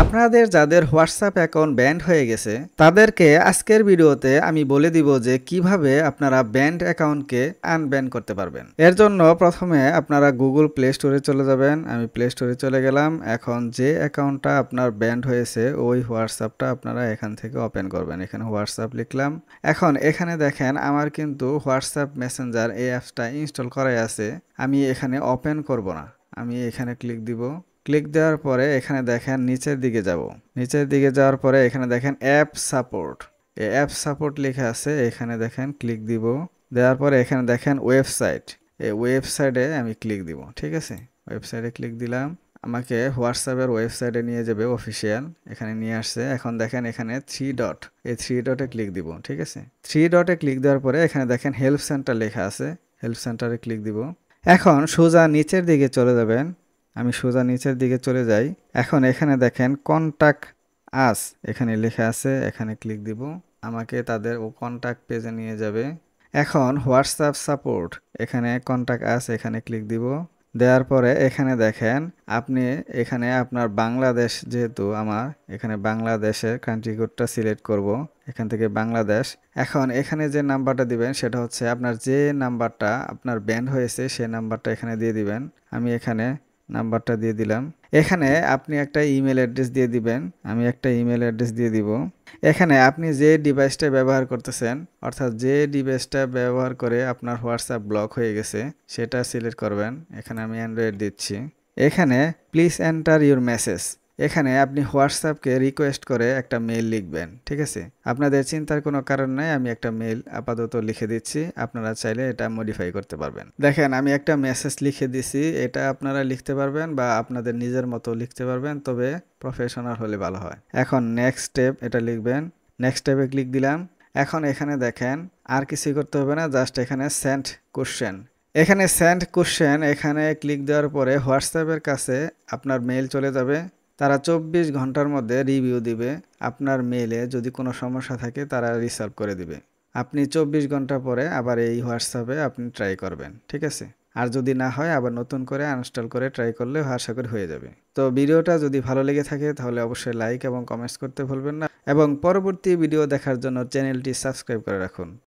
আপনাদের যাদের WhatsApp account band হয়ে গেছে তাদেরকে আজকের ভিডিওতে আমি বলে দিব যে কিভাবে আপনারা ব্যান্ড অ্যাকাউন্টকে আনব্যান করতে পারবেন। এর জন্য প্রথমে আপনারা গুগল প্লে স্টোরে চলে যাবেন। আমি প্লে স্টোরে চলে গেলাম। এখন যে অ্যাকাউন্টটা আপনার ব্যান্ড হয়েছে ওই হোয়াটসঅ্যাপটা আপনারা এখান থেকে ওপেন করবেন। এখানে হোয়াটসঅ্যাপ লিখলাম। এখন এখানে দেখেন আমার কিন্তু হোয়াটসঅ্যাপ মেসেঞ্জার এই অ্যাপসটা ইনস্টল করাই আছে। আমি এখানে ওপেন করব না, আমি এখানে ক্লিক দিব। ক্লিক দেওয়ার পরে এখানে দেখেন নিচের দিকে যাব। নিচের দিকে যাওয়ার পরে এখানে দেখেন অ্যাপ সাপোর্ট, এই অ্যাপ সাপোর্ট লেখা আছে, এখানে দেখেন ক্লিক দিব। দেওয়ার পরে এখানে দেখেন ওয়েবসাইট, এই ওয়েবসাইটে আমি ক্লিক দিব। ঠিক আছে, ওয়েবসাইটে ক্লিক দিলাম। আমাকে হোয়াটসঅ্যাপের ওয়েবসাইটে নিয়ে যাবে, অফিসিয়াল, এখানে নিয়ে আসছে। এখন দেখেন এখানে থ্রি ডট, এই থ্রি ডটে ক্লিক দিব। ঠিক আছে, থ্রি ডটে ক্লিক দেওয়ার পরে এখানে দেখেন হেল্প সেন্টার লেখা আছে, হেল্প সেন্টারে ক্লিক দিব। এখন সোজা নিচের দিকে চলে যাবেন। আমি সোজা নিচের দিকে চলে যাই। এখন এখানে দেখেন কন্টাক্ট আস এখানে লেখা আছে, এখানে ক্লিক দিব। আমাকে তাদের ও কন্টাক্ট পেজে নিয়ে যাবে। এখন হোয়াটসঅ্যাপ সাপোর্ট, এখানে কন্টাক্ট আস এখানে ক্লিক দিব। দেওয়ার পরে এখানে দেখেন আপনি এখানে আপনার বাংলাদেশ, যেহেতু আমার এখানে বাংলাদেশের কান্ট্রি কোডটা সিলেক্ট করব, এখান থেকে বাংলাদেশ। এখন এখানে যে নাম্বারটা দিবেন সেটা হচ্ছে আপনার যে নাম্বারটা আপনার ব্যান্ড হয়েছে সেই নাম্বারটা এখানে দিয়ে দিবেন। আমি এখানে নাম্বারটা দিয়ে দিলাম। এখানে আপনি একটা ইমেল অ্যাড্রেস দিয়ে দিবেন, আমি একটা ইমেল অ্যাড্রেস দিয়ে দিব। এখানে আপনি যে ডিভাইসটা ব্যবহার করতেছেন, অর্থাৎ যে ডিভাইসটা ব্যবহার করে আপনার হোয়াটসঅ্যাপ ব্লক হয়ে গেছে সেটা সিলেক্ট করবেন। এখানে আমি অ্যান্ড্রয়েড দিচ্ছি। এখানে প্লিজ এন্টার ইউর মেসেজ, এখানে আপনি হোয়াটসঅ্যাপকে রিকোয়েস্ট করে একটা মেইল লিখবেন। ঠিক আছে, আপনাদের চিন্তার কোনো কারণ নাই, আমি একটা মেইল আপাতত লিখে দিচ্ছি, আপনারা চাইলে এটা মডিফাই করতে পারবেন। দেখেন আমি একটা মেসেজ লিখে দিছি, এটা আপনারা লিখতে পারবেন বা আপনাদের নিজের মতো লিখতে পারবেন, তবে প্রফেশনাল হলে ভালো হয়। এখন নেক্সট স্টেপ এটা লিখবেন। নেক্সট স্টেপে ক্লিক দিলাম। এখন এখানে দেখেন আর কিছুই করতে হবে না, জাস্ট এখানে সেন্ড কোশ্চেন, এখানে সেন্ড কোশ্চেন এখানে ক্লিক দেওয়ার পরে হোয়াটসঅ্যাপের কাছে আপনার মেইল চলে যাবে। তারা 24 ঘন্টার মধ্যে রিভিউ দিবে। আপনার মেইলে যদি কোনো সমস্যা থাকে তারা রিসলভ করে দিবে। আপনি 24 ঘন্টা পরে আবার এই হোয়াটসঅ্যাপে আপনি ট্রাই করবেন। ঠিক আছে, আর যদি না হয় আবার নতুন করে আনইনস্টল করে ট্রাই করলে আশা করি হয়ে যাবে। তো ভিডিওটা যদি ভালো লেগে থাকে তাহলে অবশ্যই লাইক এবং কমেন্টস করতে ভুলবেন না, এবং পরবর্তী ভিডিও দেখার জন্য চ্যানেলটি সাবস্ক্রাইব করে রাখুন।